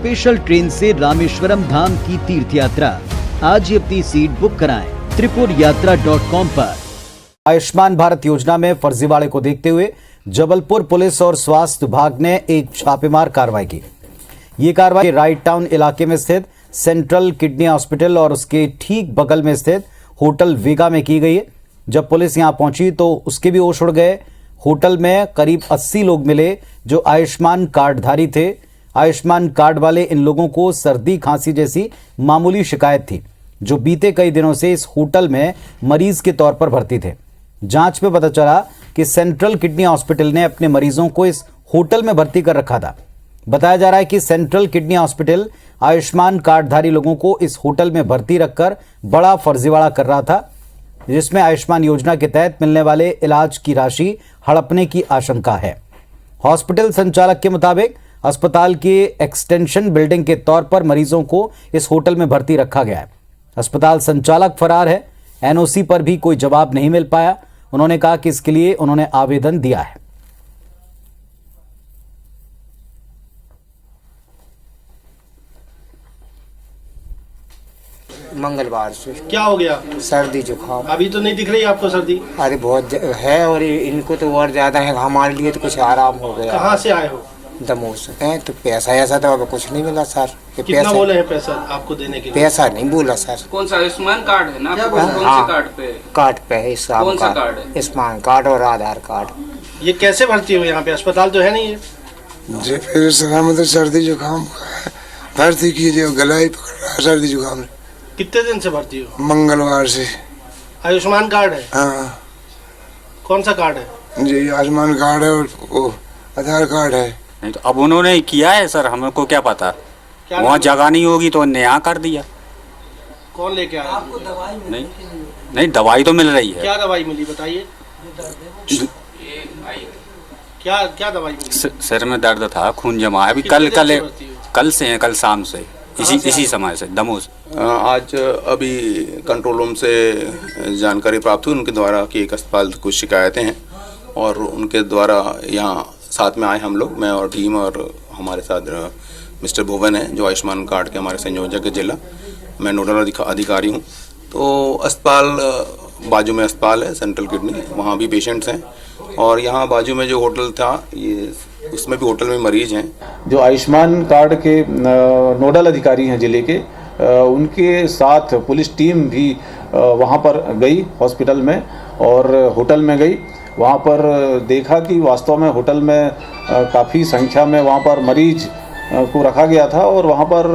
Special train से रामेश्वरम धाम की तीर्थ यात्रा। आज ही अपनी सीट बुक कराएं त्रिपुरयात्रा.com पर। आयुष्मान भारत योजना में फर्जीवाड़े को देखते हुए जबलपुर पुलिस और स्वास्थ्य विभाग ने एक छापेमार कार्रवाई की। ये कार्रवाई राइट टाउन इलाके में स्थित सेंट्रल किडनी हॉस्पिटल और उसके ठीक बगल में स्थित होटल वेगा में की गई है। जब पुलिस यहां पहुंची तो उसके भी होश उड़ गए। होटल में करीब 80 लोग मिले जो आयुष्मान कार्डधारी थे। आयुष्मान कार्ड वाले इन लोगों को सर्दी खांसी जैसी मामूली शिकायत थी, जो बीते कई दिनों से इस होटल में मरीज के तौर पर भर्ती थे। जांच में पता चला कि सेंट्रल किडनी हॉस्पिटल ने अपने मरीजों को इस होटल में भर्ती कर रखा था। बताया जा रहा है कि सेंट्रल किडनी हॉस्पिटल आयुष्मान कार्डधारी लोगों को इस होटल में भर्ती रखकर बड़ा फर्जीवाड़ा कर रहा था, जिसमें आयुष्मान योजना के तहत मिलने वाले इलाज की राशि हड़पने की आशंका है। हॉस्पिटल संचालक के मुताबिक अस्पताल के एक्सटेंशन बिल्डिंग के तौर पर मरीजों को इस होटल में भर्ती रखा गया है। अस्पताल संचालक फरार है। एनओसी पर भी कोई जवाब नहीं मिल पाया। उन्होंने कहा कि इसके लिए उन्होंने आवेदन दिया है। मंगलवार से। क्या हो गया? सर्दी जुकाम। अभी तो नहीं दिख रही आपको सर्दी? अरे बहुत है, और इनको तो और ज्यादा है। हमारे लिए तो कुछ आराम हो गया। कहाँ से आए हो? दमोह से। तो पैसा ऐसा तो अभी कुछ नहीं मिला सर। कितना बोले हैं पैसा आपको देने के लिए? पैसा नहीं बोला सर। कौन सा आयुष्मान कार्ड है ना? कौन से कार्ड पे? कार्ड पे है। कौन सा कार्ड है? आयुष्मान कार्ड और आधार कार्ड। ये कैसे भर्ती हो यहाँ पे? अस्पताल तो है नहीं है। जी फिर तो सर्दी जुकाम भर्ती कीजिए। गला ही पकड़ रहा है सर्दी जुकाम। कितने दिन से भर्ती हो? मंगलवार से। आयुष्मान कार्ड है? हाँ। कौन सा कार्ड है? जी आयुष्मान कार्ड है और वो आधार कार्ड है। नहीं तो अब उन्होंने किया है सर, हमको क्या पता। वहाँ जगह नहीं होगी तो उन्होंने यहाँ कर दिया। कौन लेके आया? नहीं दवाई तो मिल रही है। क्या दवाई मिली बताइए? क्या दवाई मिली? सिर में दर्द था, खून जमा है। अभी कल से है, कल शाम से इसी समय से दमोह से। आज अभी कंट्रोल रूम से जानकारी प्राप्त हुई उनके द्वारा कि एक अस्पताल कुछ शिकायतें हैं और उनके द्वारा यहाँ साथ में आए हम लोग, मैं और टीम, और हमारे साथ मिस्टर भुवन है जो आयुष्मान कार्ड के हमारे संयोजक है जिला। मैं नोडल अधिकारी हूँ। तो अस्पताल बाजू में अस्पताल है सेंट्रल किडनी, वहाँ भी पेशेंट्स हैं। और यहाँ बाजू में जो होटल था ये उसमें भी होटल में मरीज हैं। जो आयुष्मान कार्ड के नोडल अधिकारी हैं जिले के, उनके साथ पुलिस टीम भी वहाँ पर गई हॉस्पिटल में और होटल में गई। वहाँ पर देखा कि वास्तव में होटल में काफ़ी संख्या में वहाँ पर मरीज को रखा गया था और वहाँ पर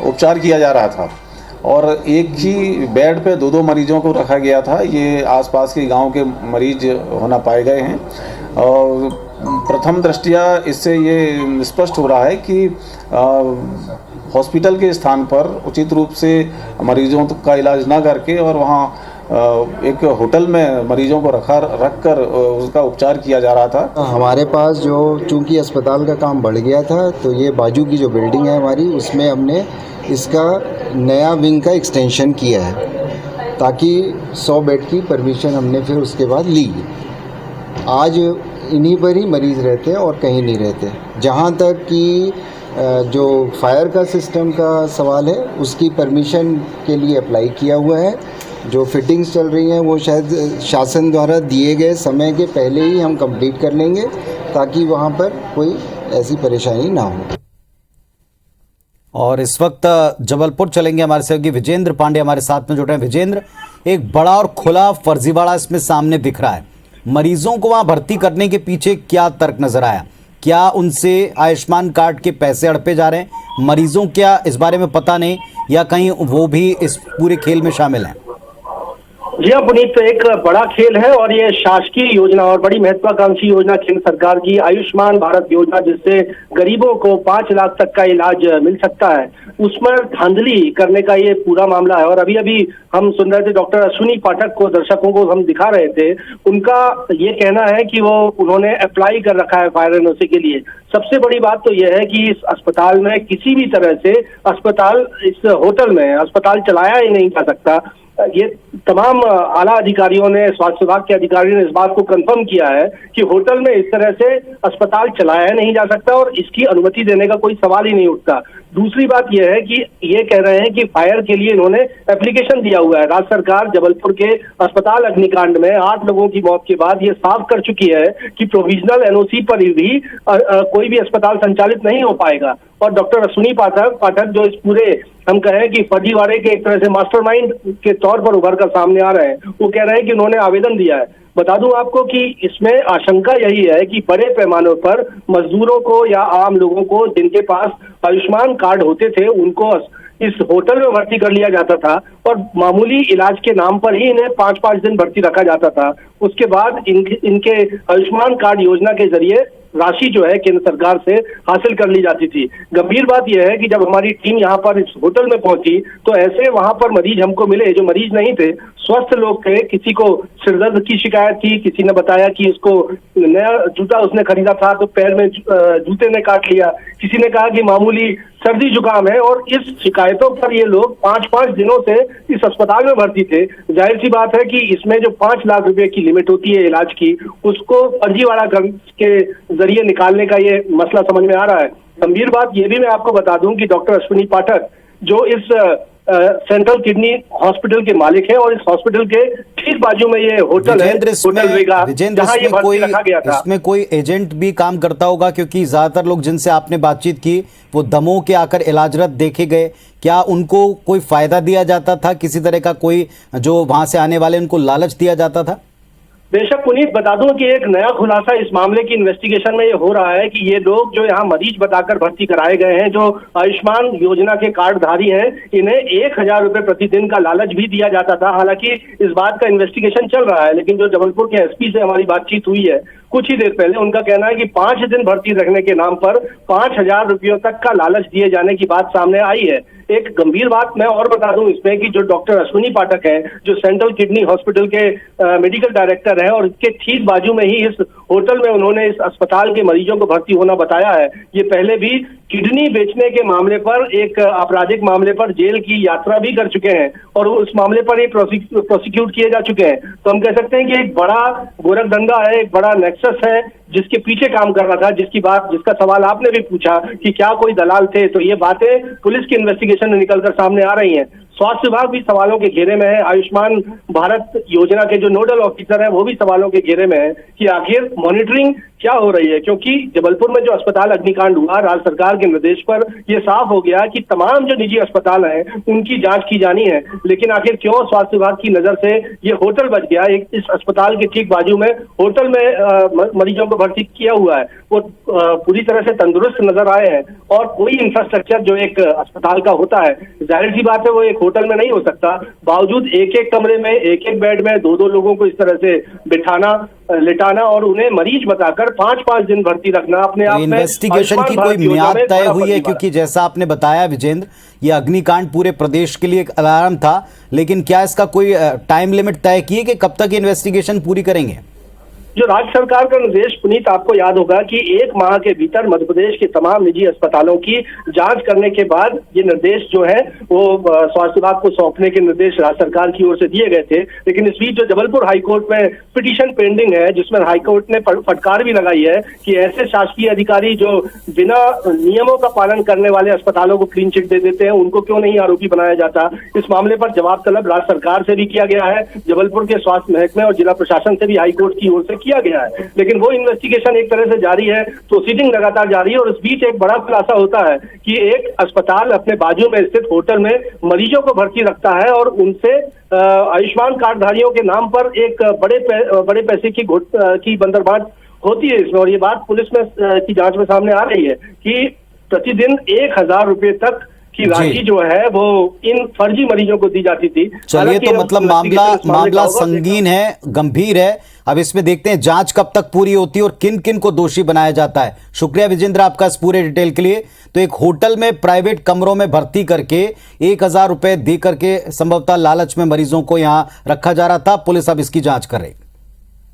उपचार किया जा रहा था और एक ही बेड पे दो मरीजों को रखा गया था। ये आसपास के गांव के मरीज होना पाए गए हैं। और प्रथम दृष्टया इससे ये स्पष्ट हो रहा है कि हॉस्पिटल के स्थान पर उचित रूप से मरीजों का इलाज ना करके और वहाँ एक होटल में मरीजों को रखकर उसका उपचार किया जा रहा था। हमारे पास जो चूंकि अस्पताल का काम बढ़ गया था, तो ये बाजू की जो बिल्डिंग है हमारी, उसमें हमने इसका नया विंग का एक्सटेंशन किया है ताकि 100 बेड की परमिशन हमने फिर उसके बाद ली। आज इन्हीं पर ही मरीज़ रहते हैं और कहीं नहीं रहते। जहाँ तक कि जो फायर का सिस्टम का सवाल है, उसकी परमिशन के लिए अप्लाई किया हुआ है। जो फिटिंग्स चल रही हैं वो शायद शासन द्वारा दिए गए समय के पहले ही हम कंप्लीट कर लेंगे ताकि वहाँ पर कोई ऐसी परेशानी ना हो। और इस वक्त जबलपुर चलेंगे, हमारे सहयोगी विजेंद्र पांडे हमारे साथ में जुड़ रहे हैं। विजेंद्र, एक बड़ा और खुला फर्जीवाड़ा इसमें सामने दिख रहा है। मरीजों को वहां भर्ती करने के पीछे क्या तर्क नजर आया? क्या उनसे आयुष्मान कार्ड के पैसे हड़पे जा रहे हैं? मरीजों क्या इस बारे में पता नहीं, या कहीं वो भी इस पूरे खेल में शामिल हैं? जी हाँ पुनीत, तो एक बड़ा खेल है और ये शासकीय योजना और बड़ी महत्वाकांक्षी योजना केंद्र सरकार की आयुष्मान भारत योजना, जिससे गरीबों को 5 लाख तक का इलाज मिल सकता है, उसमें धांधली करने का ये पूरा मामला है। और अभी अभी हम सुन रहे थे डॉक्टर अश्विनी पाठक को, दर्शकों को हम दिखा रहे थे, उनका ये कहना है कि उन्होंने अप्लाई कर रखा है फायर एनओसी के लिए। सबसे बड़ी बात तो यह है कि इस अस्पताल में किसी भी तरह से इस होटल में अस्पताल चलाया ही नहीं जा सकता। ये तमाम आला अधिकारियों ने, स्वास्थ्य विभाग के अधिकारियों ने इस बात को कंफर्म किया है कि होटल में इस तरह से अस्पताल चलाया नहीं जा सकता और इसकी अनुमति देने का कोई सवाल ही नहीं उठता। दूसरी बात यह है कि ये कह रहे हैं कि फायर के लिए इन्होंने एप्लीकेशन दिया हुआ है। राज्य सरकार जबलपुर के अस्पताल अग्निकांड में 8 लोगों की मौत के बाद ये साफ कर चुकी है कि प्रोविजनल एनओसी पर भी कोई भी अस्पताल संचालित नहीं हो पाएगा। और डॉक्टर अश्विनी पाठक जो इस पूरे हम कहें कि फर्जीवाड़े के एक तरह से मास्टरमाइंड के तौर पर उभर कर सामने आ रहे हैं, वो कह रहे हैं कि उन्होंने आवेदन दिया है। बता दूं आपको कि इसमें आशंका यही है कि बड़े पैमाने पर मजदूरों को या आम लोगों को जिनके पास आयुष्मान कार्ड होते थे उनको इस होटल में भर्ती कर लिया जाता था और मामूली इलाज के नाम पर ही इन्हें 5-5 दिन भर्ती रखा जाता था। उसके बाद इनके आयुष्मान कार्ड योजना के जरिए राशि जो है केंद्र सरकार से हासिल कर ली जाती थी। गंभीर बात यह है कि जब हमारी टीम यहाँ पर इस होटल में पहुंची तो ऐसे वहां पर मरीज हमको मिले जो मरीज नहीं थे, स्वस्थ लोग थे। किसी को सिरदर्द की शिकायत थी, किसी ने बताया कि इसको नया जूता उसने खरीदा था तो पैर में जूते ने काट लिया, किसी ने कहा कि मामूली सर्दी जुकाम है। और इस शिकायतों पर ये लोग 5-5 दिनों से इस अस्पताल में भर्ती थे। जाहिर सी बात है कि इसमें जो 5 लाख रुपए की लिमिट होती है इलाज की, उसको फर्जीवाड़ा के जरिए निकालने का ये मसला समझ में आ रहा है। गंभीर बात ये भी मैं आपको बता दूं कि डॉक्टर अश्विनी पाठक जो इस सेंट्रल किडनी हॉस्पिटल के मालिक हैं और इस हॉस्पिटल के ठीक बाजू में ये होटल है, होटल वेगा, जहां ये भर्ती रखा गया था। इसमें कोई एजेंट भी काम करता होगा, क्योंकि ज्यादातर लोग जिनसे आपने बातचीत की वो दमों के आकर इलाजरत देखे गए। क्या उनको कोई फायदा दिया जाता था, किसी तरह का कोई जो वहां से आने वाले उनको लालच दिया जाता था? बेशक पुनीत, बता दूं कि एक नया खुलासा इस मामले की इन्वेस्टिगेशन में ये हो रहा है कि ये लोग जो यहाँ मरीज बताकर भर्ती कराए गए हैं, जो आयुष्मान योजना के कार्डधारी हैं, इन्हें 1000 रुपए प्रतिदिन का लालच भी दिया जाता था। हालांकि इस बात का इन्वेस्टिगेशन चल रहा है, लेकिन जो जबलपुर के एसपी से हमारी बातचीत हुई है कुछ ही देर पहले, उनका कहना है कि 5 दिन भर्ती रखने के नाम पर 5000 रुपयों तक का लालच दिए जाने की बात सामने आई है। एक गंभीर बात मैं और बता दूं इसमें कि जो डॉक्टर अश्विनी पाठक हैं, जो सेंट्रल किडनी हॉस्पिटल के मेडिकल डायरेक्टर हैं और इसके ठीक बाजू में ही इस होटल में उन्होंने इस अस्पताल के मरीजों को भर्ती होना बताया है। ये पहले भी किडनी बेचने के मामले पर, एक आपराधिक मामले पर जेल की यात्रा भी कर चुके हैं और उस मामले पर ये प्रोसिक्यूट किए जा चुके हैं। तो हम कह सकते हैं कि एक बड़ा गोरखधंधा है, एक बड़ा नेक्सस है जिसके पीछे काम कर रहा था, जिसका सवाल आपने भी पूछा कि क्या कोई दलाल थे, तो ये बातें पुलिस की इन्वेस्टिगेशन में निकलकर सामने आ रही हैं। स्वास्थ्य विभाग भी सवालों के घेरे में है, आयुष्मान भारत योजना के जो नोडल ऑफिसर है वो भी सवालों के घेरे में है कि आखिर मॉनिटरिंग क्या हो रही है। क्योंकि जबलपुर में जो अस्पताल अग्निकांड हुआ, राज्य सरकार के निर्देश पर यह साफ हो गया कि तमाम जो निजी अस्पताल हैं उनकी जांच की जानी है, लेकिन आखिर क्यों स्वास्थ्य विभाग की नजर से ये होटल बच गया। एक इस अस्पताल के ठीक बाजू में होटल में मरीजों को भर्ती किया हुआ है, वो पूरी तरह से तंदुरुस्त नजर आए हैं और कोई इंफ्रास्ट्रक्चर जो एक अस्पताल का होता है, जाहिर सी बात है वो एक होटल में नहीं हो सकता। बावजूद एक कमरे में, एक बेड में 2-2 लोगों को इस तरह से बिठाना, लिटाना और उन्हें मरीज बताकर 5-5 दिन भर्ती रखना अपने आप में इन्वेस्टिगेशन की कोई मियाद तय हुई है? क्योंकि जैसा आपने बताया विजेंद्र, ये अग्निकांड पूरे प्रदेश के लिए एक अलार्म था, लेकिन क्या इसका कोई टाइम लिमिट तय की है कि कब तक इन्वेस्टिगेशन पूरी करेंगे? जो राज्य सरकार का निर्देश पुनीत आपको याद होगा कि 1 माह के भीतर मध्य प्रदेश के तमाम निजी अस्पतालों की जांच करने के बाद ये निर्देश जो है वो स्वास्थ्य विभाग को सौंपने के निर्देश राज्य सरकार की ओर से दिए गए थे। लेकिन इस बीच जो जबलपुर हाईकोर्ट में पिटीशन पेंडिंग है, जिसमें हाईकोर्ट ने फटकार भी लगाई है कि ऐसे शासकीय अधिकारी जो बिना नियमों का पालन करने वाले अस्पतालों को क्लीन चिट दे देते हैं, उनको क्यों नहीं आरोपी बनाया जाता। इस मामले पर जवाब तलब राज्य सरकार से भी किया गया है, जबलपुर के स्वास्थ्य महकमे और जिला प्रशासन से भी हाईकोर्ट की ओर से किया गया है। लेकिन वो इन्वेस्टिगेशन एक तरह से जारी है, प्रोसीडिंग लगातार जारी है और इस बीच एक बड़ा खुलासा होता है कि एक अस्पताल अपने बाजू में स्थित होटल में मरीजों को भर्ती रखता है और उनसे आयुष्मान कार्डधारियों के नाम पर एक बड़े पैसे की बंदरबांट होती है इसमें। और ये बात पुलिस में की जांच में सामने आ रही है कि प्रतिदिन 1000 रुपए तक की राशि जो है वो इन फर्जी मरीजों को दी जाती थी। चलिए, तो मतलब मामला संगीन है, गंभीर है। अब इसमें देखते हैं जांच कब तक पूरी होती है और किन किन को दोषी बनाया जाता है। शुक्रिया विजेंद्र आपका इस पूरे डिटेल के लिए। तो एक होटल में प्राइवेट कमरों में भर्ती करके 1000 रुपए दे करके संभवतः लालच में मरीजों को यहां रखा जा रहा था। पुलिस अब इसकी जांच कर रही है।